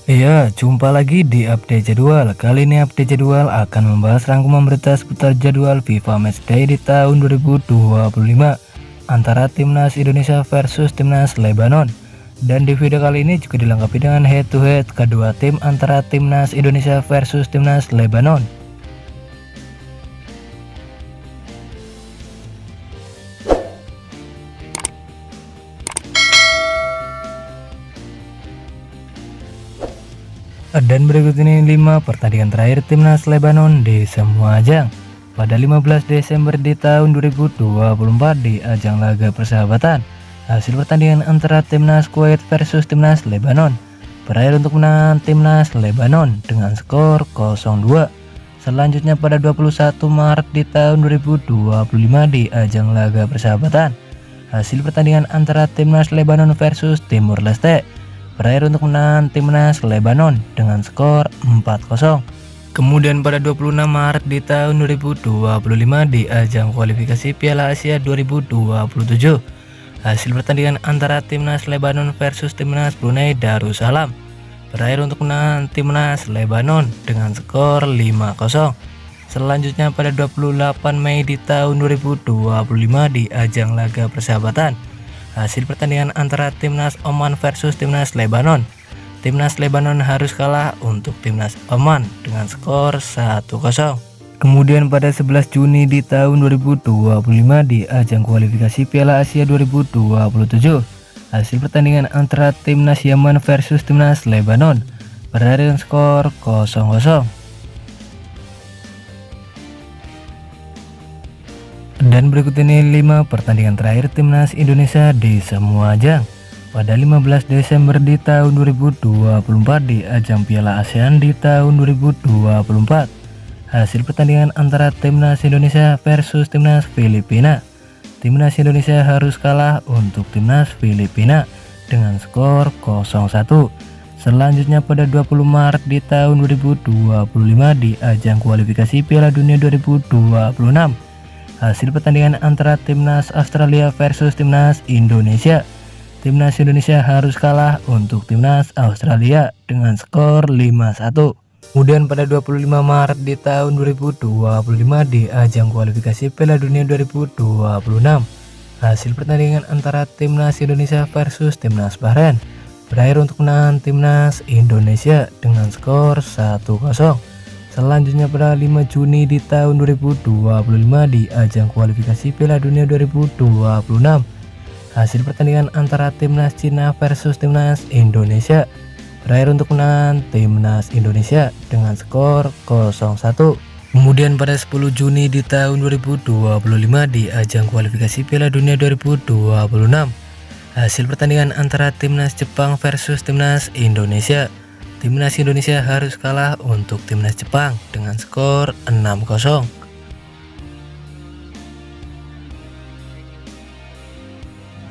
Iya, jumpa lagi di update jadwal. Kali ini update jadwal akan membahas rangkuman berita seputar jadwal FIFA Matchday di tahun 2025 antara Timnas Indonesia versus Timnas Lebanon. Dan di video kali ini juga dilengkapi dengan head to head kedua tim antara Timnas Indonesia versus Timnas Lebanon. Dan berikut ini 5 pertandingan terakhir Timnas Lebanon di semua ajang. Pada 15 Desember di tahun 2024 di ajang laga persahabatan, hasil pertandingan antara Timnas Kuwait versus Timnas Lebanon berakhir untuk menang Timnas Lebanon dengan skor 0-2. Selanjutnya pada 21 Maret di tahun 2025 di ajang laga persahabatan, hasil pertandingan antara Timnas Lebanon versus Timur Leste berakhir untuk menang Timnas Lebanon dengan skor 4-0. Kemudian pada 26 Maret di tahun 2025 di ajang kualifikasi Piala Asia 2027, hasil pertandingan antara Timnas Lebanon versus Timnas Brunei Darussalam berakhir untuk menang Timnas Lebanon dengan skor 5-0. Selanjutnya pada 28 Mei di tahun 2025 di ajang laga persahabatan, hasil pertandingan antara Timnas Oman versus Timnas Lebanon, Timnas Lebanon harus kalah untuk Timnas Oman dengan skor 1-0. Kemudian pada 11 Juni di tahun 2025 di ajang kualifikasi Piala Asia 2027, hasil pertandingan antara Timnas Yaman versus Timnas Lebanon berakhir dengan skor 0-0. Dan berikut ini 5 pertandingan terakhir Timnas Indonesia di semua ajang. Pada 15 Desember di tahun 2024 di ajang Piala ASEAN di tahun 2024, hasil pertandingan antara Timnas Indonesia versus Timnas Filipina, Timnas Indonesia harus kalah untuk Timnas Filipina dengan skor 0-1. Selanjutnya pada 20 Maret di tahun 2025 di ajang kualifikasi Piala Dunia 2026, hasil pertandingan antara Timnas Australia versus Timnas Indonesia, Timnas Indonesia harus kalah untuk Timnas Australia dengan skor 5-1. Kemudian pada 25 Maret di tahun 2025 di ajang kualifikasi Piala Dunia 2026, hasil pertandingan antara Timnas Indonesia versus Timnas Bahrain berakhir untuk menang Timnas Indonesia dengan skor 1-0. Selanjutnya pada 5 Juni di tahun 2025 di ajang kualifikasi Piala Dunia 2026, hasil pertandingan antara Timnas Cina versus Timnas Indonesia berakhir untuk menang Timnas Indonesia dengan skor 0-1. Kemudian pada 10 Juni di tahun 2025 di ajang kualifikasi Piala Dunia 2026, hasil pertandingan antara Timnas Jepang versus Timnas Indonesia, Timnas Indonesia harus kalah untuk Timnas Jepang dengan skor 6-0.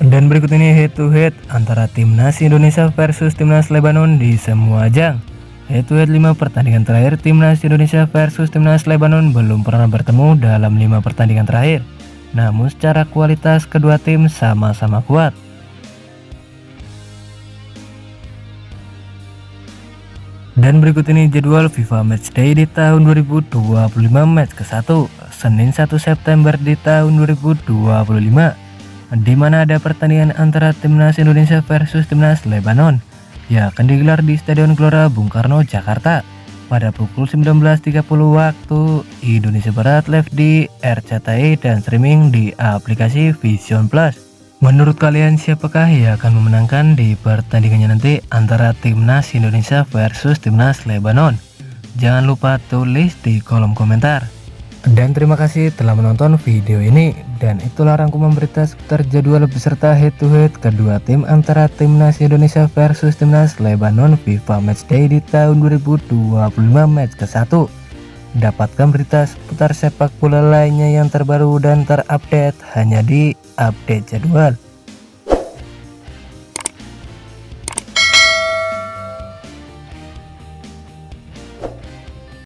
Dan berikut ini head to head antara Timnas Indonesia versus Timnas Lebanon di semua ajang. Head to head 5 pertandingan terakhir Timnas Indonesia versus Timnas Lebanon belum pernah bertemu dalam 5 pertandingan terakhir. Namun secara kualitas kedua tim sama-sama kuat. Dan berikut ini jadwal FIFA Matchday di tahun 2025 match ke-1 Senin 1 September di tahun 2025, di mana ada pertandingan antara Timnas Indonesia versus Timnas Lebanon yang akan digelar di Stadion Gelora Bung Karno, Jakarta pada pukul 19.30 waktu Indonesia Barat, live di RCTI dan streaming di aplikasi Vision Plus. Menurut kalian siapakah yang akan memenangkan di pertandingannya nanti antara Timnas Indonesia versus Timnas Lebanon? Jangan lupa tulis di kolom komentar. Dan terima kasih telah menonton video ini. Dan itulah rangkuman berita seputar jadwal beserta head to head kedua tim antara Timnas Indonesia versus Timnas Lebanon FIFA Matchday di tahun 2025 match ke-1. Dapatkan berita seputar sepak bola lainnya yang terbaru dan terupdate hanya di update jadwal.